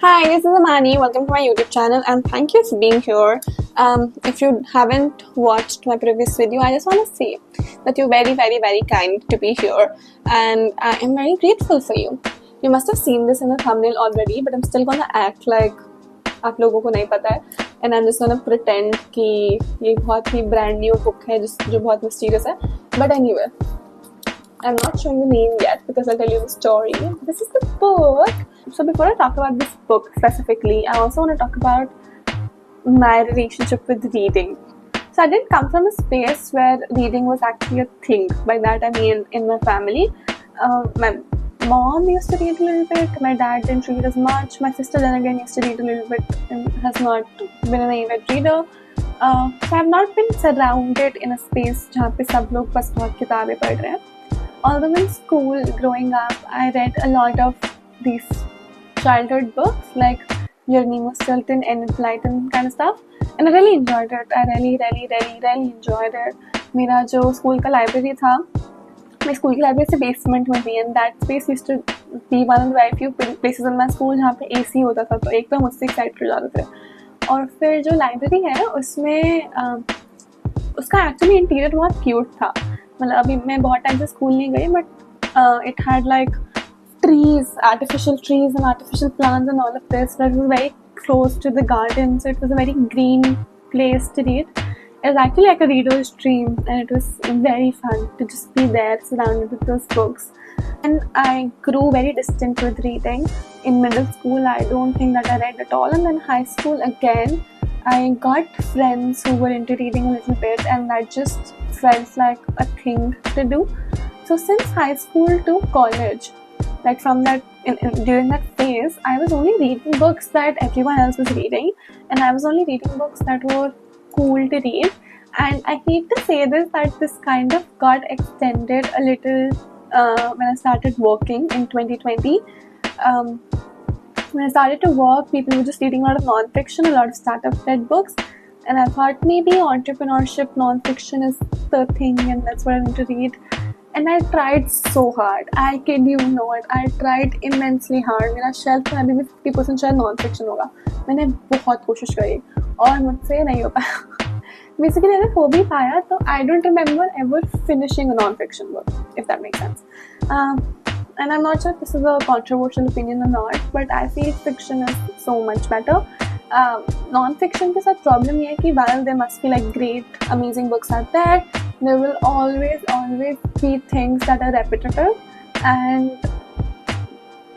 Hi, this is Amani. Welcome to my YouTube channel and thank you for being here. If you haven't watched my previous video, I just want to say that you're very, very, very kind to be here and I am very grateful for you. You must have seen this in the thumbnail already, but I'm still gonna act like आप लोगों को नहीं पता है and I'm just gonna pretend कि ये बहुत ही brand new book है जो बहुत mysterious है. But anyway, I'm not showing the name yet because I'll tell you the story. This is the book. So before I talk about this book specifically, I also want to talk about my relationship with reading. So I didn't come from a space where reading was actually a thing. By that I mean in my family. My mom used to read a little bit. My dad didn't read as much. My sister then again used to read a little bit and has not been an avid reader. So I've not been surrounded in a space जहाँ पे सब लोग बस बहुत किताबें पढ़ रहे हैं. Although in school, growing up, I read a lot of these childhood books like Journey was Stilton, Enlighten kind of stuff, and I really enjoyed it. I really enjoyed it. मेरा जो स्कूल का library था, my school की library से basement में थी, and that space used to be one of the very few places in my school जहाँ पे AC होता था, तो एक तो मुझसे excited हो जाते थे. और फिर जो library है, उसमें उसका actually interior बहुत cute था. मतलब अभी मैं बहुत टाइम से स्कूल नहीं गई but it had like trees, artificial trees and artificial plants and all of this, but it was very close to the garden, so it was a very green place to read. It was actually like a reader's dream and it was very fun to just be there surrounded with those books. And I grew very distant with reading. In middle school I don't think that I read at all, and then high school again I got friends who were into reading a little bit and that just felt like a thing to do. So since high school to college, like from that during that phase, I was only reading books that everyone else was reading, and I was only reading books that were cool to read. And I hate to say this, that this kind of got extended a little when I started working in 2020. When I started to work, people were just reading a lot of non-fiction, a lot of startup-led books, and I thought maybe entrepreneurship non-fiction is the thing and that's what I need to read. And I tried so hard. I kid you not. I tried immensely hard. मेरा shelf में अभी भी 50% शायद non-fiction होगा. मैंने बहुत कोशिश करी और मुझसे नहीं हो पाया. Basically अगर हो भी पाया तो I don't remember ever finishing a non-fiction book, if that makes sense. And I'm not sure if this is a controversial opinion or not, but I feel fiction is so much better. Non-fiction के साथ problem ये है कि while there must be like great, amazing books out there, there will always be things that are repetitive, and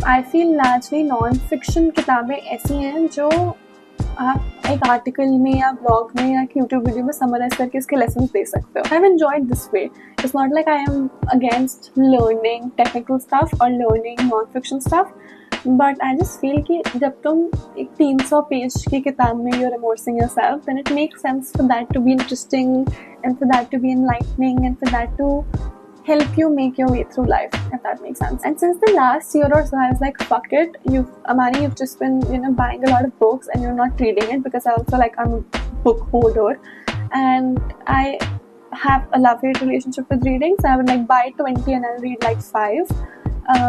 I feel largely non-fiction किताबें ऐसी हैं जो आप एक आर्टिकल में या ब्लॉग में या यूट्यूब वीडियो में समराइज करके इसके लेसन्स दे सकते हो. I've enjoyed this way. It's not like I am against learning technical stuff or learning non-fiction stuff, but I just feel कि जब तुम एक 300 पेज की किताब में you're immersing yourself, then it makes sense for that to be interesting and for that to be enlightening and for that to help you make your way through life, if that makes sense. And since the last year or so, I was like, fuck it. Amani, you've just been, buying a lot of books and you're not reading it, because I also I'm a book holder and I have a love-hate relationship with reading. So I would buy 20 and I'll read 5.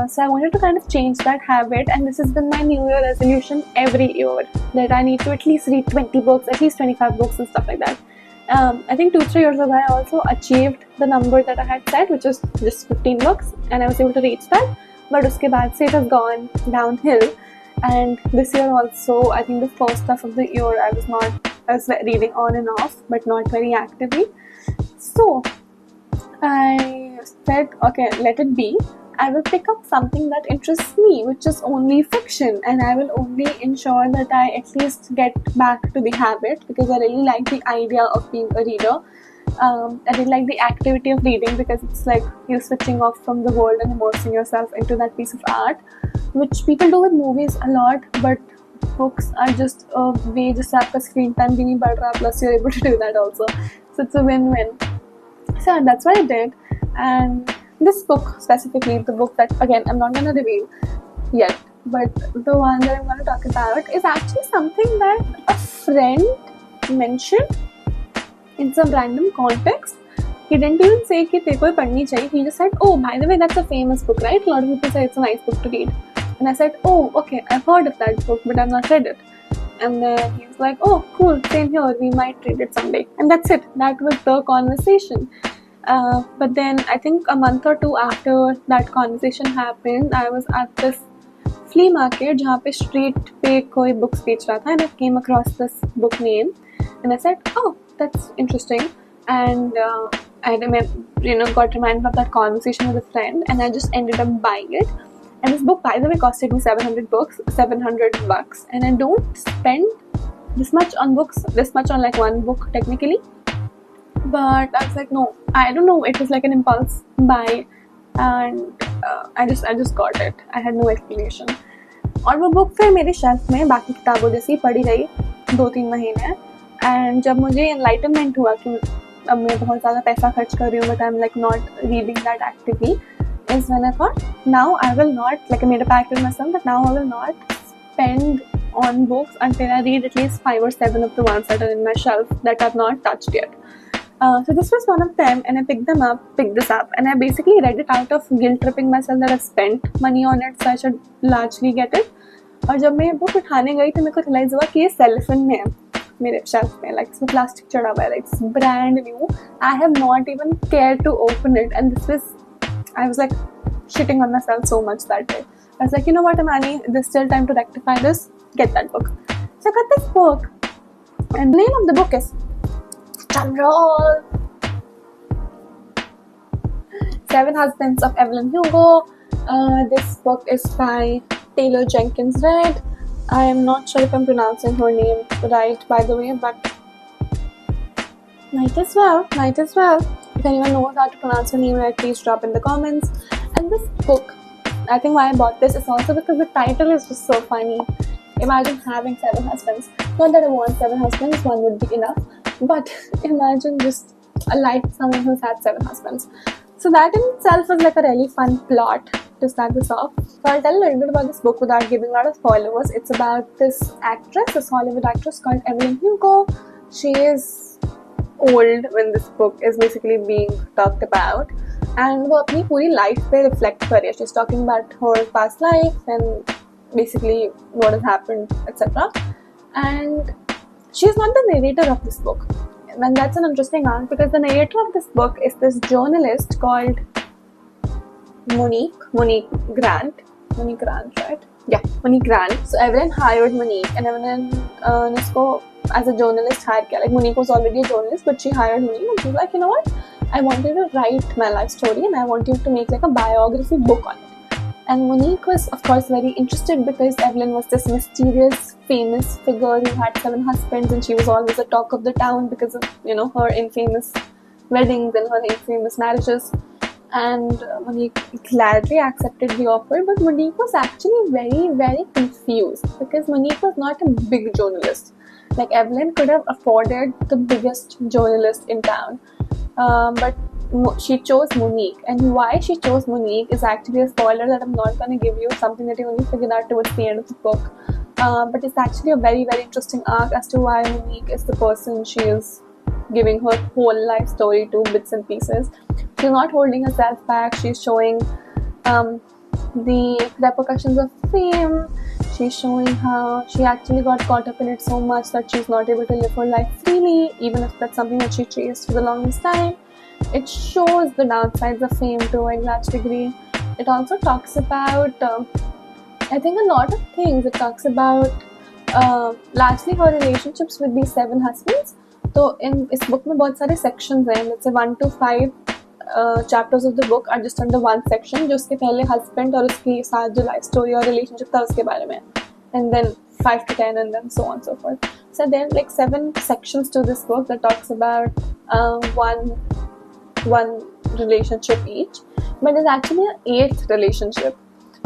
So I wanted to kind of change that habit, and this has been my New Year resolution every year, that I need to at least read 20 books, at least 25 books and stuff like that. I think 2-3 years ago I also achieved the number that I had set, which was just 15 books, and I was able to reach that. But uske baad se it has gone downhill, and this year also, I think the first half of the year I was reading on and off, but not very actively. So I said, okay, let it be. I will pick up something that interests me, which is only fiction, and I will only ensure that I at least get back to the habit, because I really like the idea of being a reader. I really like the activity of reading, because it's like you're switching off from the world and immersing yourself into that piece of art, which people do with movies a lot, but books are just a way जिससे आपका screen time भी नहीं बढ़ रहा, plus you're able to do that also. So it's a win-win. So that's what I did, and this book specifically, the book that, again, I'm not going to reveal yet, but the one that I'm going to talk about is actually something that a friend mentioned in some random context. He didn't even say कि तेरे को पढ़नी चाहिए. He just said, oh, by the way, that's a famous book, right? A lot of people say it's a nice book to read. And I said, oh, okay, I've heard of that book, but I've not read it. And then he's like, oh, cool, same here, we might read it someday. And that's it. That was the conversation. But then I think a month or two after that conversation happened, I was at this flea market जहाँ पे street पे कोई books बेच रहा था, and I came across this book name, and I said, oh, that's interesting. And I got reminded of that conversation with a friend, and I just ended up buying it. And this book, by the way, costed me $700, and I don't spend this much on books, this much on like one book technically. But I was like, no, I don't know, it was like an impulse buy, and I just got it. I had no explanation. और वो book फिर मेरे shelf में बाकी किताबों जैसी पड़ी रही 2-3 महीने. एंड जब मुझे एनलाइटनमेंट हुआ कि अब मैं बहुत ज़्यादा पैसा खर्च कर रही हूँ, but I am like not reading that actively, is when I thought, now I will not, like I made a pact with myself that now I will not spend on books until I read at least 5 or 7 of the ones that are in my shelf that I've not touched yet. So this was one of them, and I picked this up, and I basically read it out of guilt tripping myself that I've spent money on it, so I should largely get it. और जब मैं ये book उठाने गई तो मेरे को realise हुआ कि ये सेलोफेन में है मेरे शेल्फ में, लाइक इसमें प्लास्टिक चढ़ा हुआ है, like it's brand new. I have not even care to open it, and this was, I was like shitting on myself so much that day. I was like, you know what, Amani, there's still time to rectify this. Get that book. So I got this book, and the name of the book is drumroll, Seven Husbands of Evelyn Hugo. This book is by Taylor Jenkins Reid. I am not sure if I'm pronouncing her name right, by the way, but might as well. If anyone knows how to pronounce her name right, please drop in the comments. And this book, I think why I bought this is also because the title is just so funny. Imagine having 7 husbands. Not that I want 7 husbands, one would be enough. But imagine just like someone who's had 7 husbands. So that in itself is like a really fun plot to start this off. So I'll tell a little bit about this book without giving a lot of spoilers. It's about this actress, this Hollywood actress called Evelyn Hugo. She is old when this book is basically being talked about, and वो अपनी पूरी life पे reflect कर रही है. She's talking about her past life and basically what has happened, etc. And she's not the narrator of this book, and that's an interesting arc because the narrator of this book is this journalist called Monique Grant, right? Yeah, Monique Grant. So Evelyn hired Monique, and Evelyn इसको as a journalist hired किया. Like Monique was already a journalist, but she hired Monique, and she's like, you know what? I want you to write my life story, and I want you to make like a biography book on it. And Monique was, of course, very interested because Evelyn was this mysterious, famous figure who had 7 husbands, and she was always the talk of the town because of, you know, her infamous weddings and her infamous marriages. And Monique gladly accepted the offer, but Monique was actually very, very confused because Monique was not a big journalist. Like Evelyn could have afforded the biggest journalist in town, but she chose Monique. And why she chose Monique is actually a spoiler that I'm not going to give you, something that you only figure out towards the end of the book. But it's actually a very, very interesting arc as to why Monique is the person she is giving her whole life story to, bits and pieces. She's not holding herself back. She's showing the repercussions of fame. She's showing how she actually got caught up in it so much that she's not able to live her life freely, even if that's something that she chased for the longest time. It shows the downsides of fame to a large degree. It also talks about, I think, a lot of things. It talks about largely her relationships with these 7 husbands. So in this book में बहुत सारे sections हैं. Let's say 1 to 5 chapters of the book are just under one section, जो उसके पहले husband और उसके साथ जो life story और relationship था उसके बारे में, and then 5 to 10, and then so on and so forth. So there are like 7 sections to this book that talks about one relationship each, but there's actually an 8th relationship,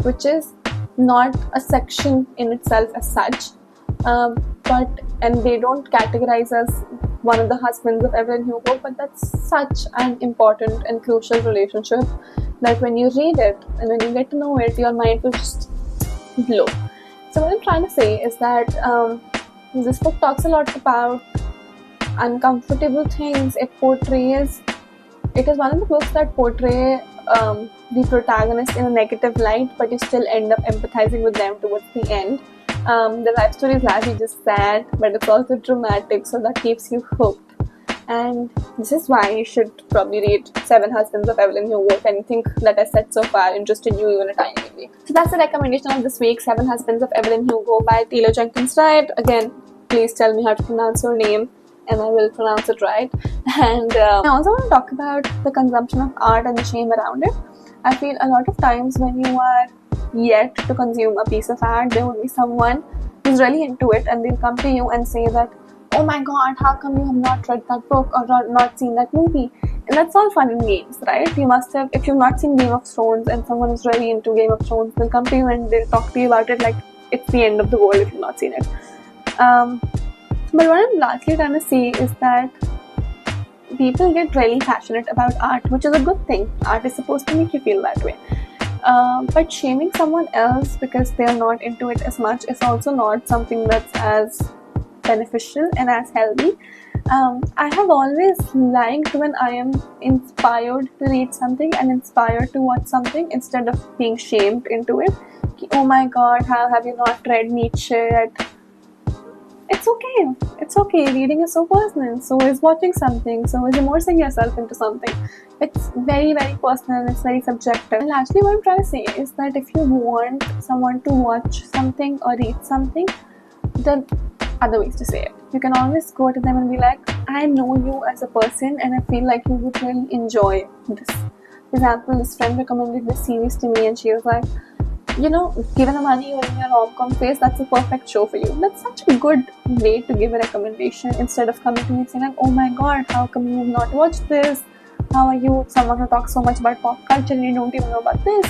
which is not a section in itself as such, and they don't categorize as one of the husbands of Evelyn Hugo, but that's such an important and crucial relationship that when you read it and when you get to know it, your mind will just blow. So what I'm trying to say is that this book talks a lot about uncomfortable things. It is one of the books that portray the protagonist in a negative light, but you still end up empathizing with them towards the end. The life story is largely just sad, but it's also dramatic, so that keeps you hooked. And this is why you should probably read Seven Husbands of Evelyn Hugo if anything that I said so far interested you even a tiny way. So that's the recommendation of this week, Seven Husbands of Evelyn Hugo by Jenkins Reid. Again, please tell me how to pronounce your name and I will pronounce it right. And I also want to talk about the consumption of art and the shame around it. I feel a lot of times when you are yet to consume a piece of art, there will be someone who's really into it and they'll come to you and say that, oh my god, how come you have not read that book or not seen that movie? And that's all fun and games, right? You must have, if you've not seen Game of Thrones and someone is really into Game of Thrones, they'll come to you and they'll talk to you about it like it's the end of the world if you've not seen it. But what I'm largely trying to say is that people get really passionate about art, which is a good thing. Art is supposed to make you feel that way. But shaming someone else because they're not into it as much is also not something that's as beneficial and as healthy. I have always liked when I am inspired to read something and inspired to watch something instead of being shamed into it. Oh my god, how have you not read Nietzsche yet? It's okay. It's okay. Reading is so personal. So is watching something. So is immersing yourself into something. It's very, very personal. It's very subjective. And actually what I'm trying to say is that if you want someone to watch something or read something, then other ways to say it. You can always go to them and be like, I know you as a person and I feel like you would really enjoy this. For example, this friend recommended this series to me and she was like, you know, given the money you're in your rom-com phase, that's a perfect show for you. That's such a good way to give a recommendation instead of coming to me and saying like, oh my god, how come you have not watched this? How are you someone who talks so much about pop culture and you don't even know about this?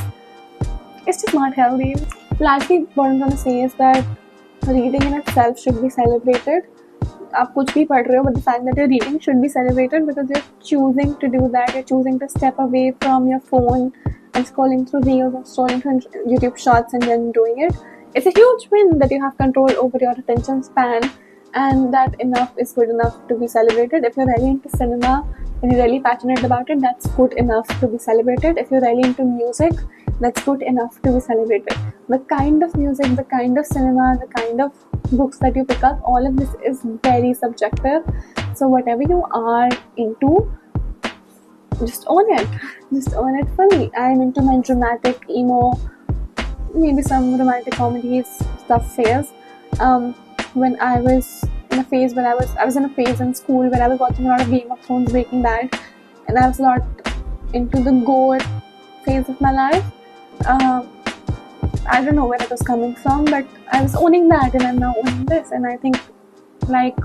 It's just not healthy. Lastly, what I'm going to say is that reading in itself should be celebrated. आप कुछ भी पढ़ रहे हो, but the fact that you're reading should be celebrated because you're choosing to do that. You're choosing to step away from your phone and scrolling through reels or scrolling through YouTube shorts and then doing it. It's a huge win that you have control over your attention span, and that enough is good enough to be celebrated. If you're really into cinema and you're really passionate about it, that's good enough to be celebrated. If you're really into music, that's good enough to be celebrated. The kind of music, the kind of cinema, the kind of books that you pick up, all of this is very subjective. So whatever you are into, just own it. Just own it fully. I'm into my dramatic, emo, maybe some romantic comedies, stuff phase. When I was in a phase where I was in a phase in school where I was watching a lot of Game of Thrones, Breaking Bad, and I was a lot into the gore phase of my life. I don't know where it was coming from, but I was owning that and I'm now owning this. And I think like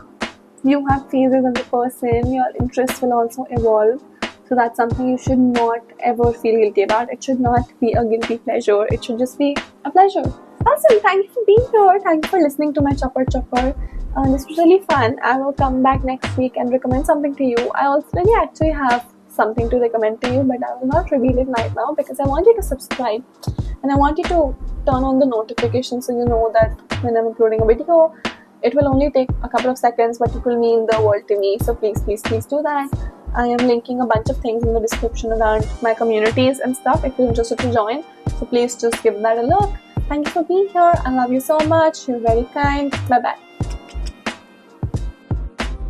you have phases as a person, your interests will also evolve. So that's something you should not ever feel guilty about. It should not be a guilty pleasure. It should just be a pleasure. Awesome. Thank you for being here. Thank you for listening to my Chopper. This was really fun. I will come back next week and recommend something to you. I already actually have something to recommend to you, but I will not reveal it right now because I want you to subscribe and I want you to turn on the notifications so you know that when I'm uploading a video, it will only take a couple of seconds, but it will mean the world to me. So please do that. I am linking a bunch of things in the description around my communities and stuff if you're interested to join. So please just give that a look. Thank you for being here. I love you so much. You're very kind. Bye bye.